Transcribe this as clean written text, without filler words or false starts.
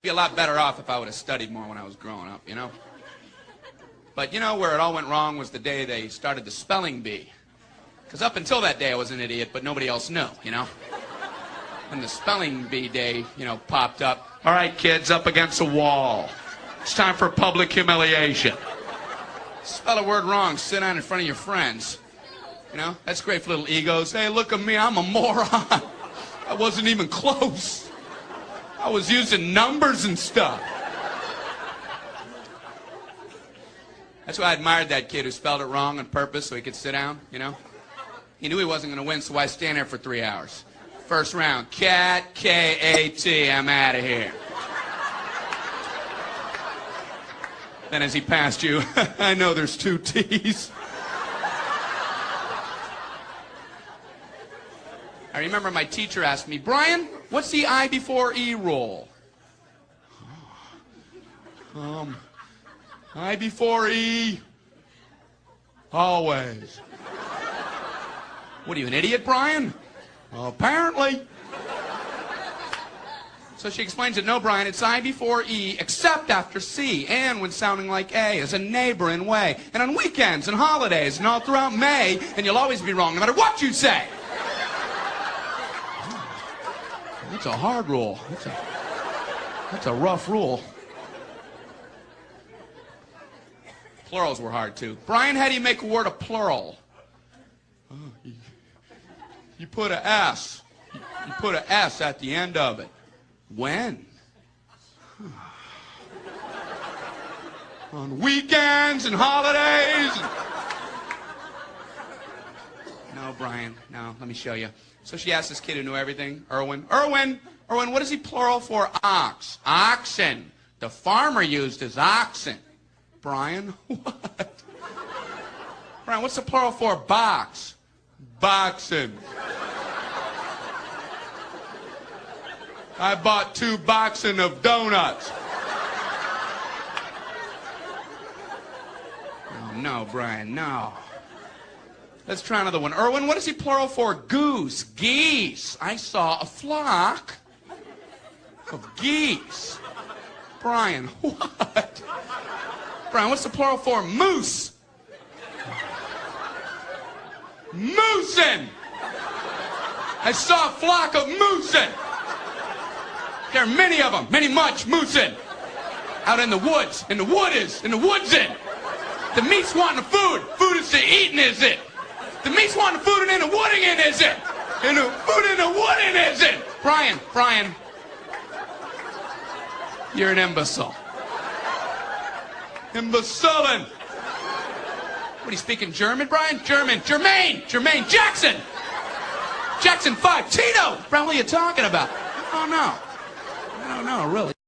Be a lot better off if I would have studied more when I was growing up, you know? But you know where it all went wrong was the day they started the spelling bee. Because up until that day I was an idiot, but nobody else knew, you know? When the spelling bee day, you know, popped up. All right, kids, up against a wall. It's time for public humiliation. Spell a word wrong, sit down in front of your friends. You know, that's great for little egos. Hey, look at me, I'm a moron. I wasn't even close. I was using numbers and stuff. That's why I admired that kid who spelled it wrong on purpose so he could sit down, you know? He knew he wasn't going to win, so why stand there for 3 hours? First round, cat, K-A-T, I'm out of here. Then as he passed you, I know there's 2 T's. I remember my teacher asked me, Brian, what's the I before E rule? I before E, always. What are you, an idiot, Brian? Well, apparently. So she explains it, no, Brian, it's I before E, except after C, and when sounding like A, as a neighboring way, and on weekends and holidays, and all throughout May, and you'll always be wrong, no matter what you say. That's a hard rule. That's a rough rule. Plurals were hard, too. Brian, how do you make a word a plural? You put a S. You put a S at the end of it. When? On weekends and holidays. No, Brian, no, let me show you. So she asked this kid who knew everything, Erwin, what is he plural for? Ox. Oxen. The farmer used his oxen. Brian, what? Brian, what's the plural for box? Boxen. I bought 2 boxen of donuts. Oh, no, Brian, no. Let's try another one. Erwin, what is he plural for? Goose. Geese. I saw a flock of geese. Brian, what? Brian, what's the plural for? Moose. Moosin. I saw a flock of moosin. There are many of them, much moosin. Out in the woods, in the woodsin. The meat's wanting the food. Food is to eating, is it? The meat's wanting the food and in the wooding in, is it? And the food in the wooding, is it? Brian, you're an imbecile. Imbecilin'. What, are you speaking German, Brian? Jermaine Jackson. Jackson 5, Tito. Brian, what are you talking about? I don't know, really.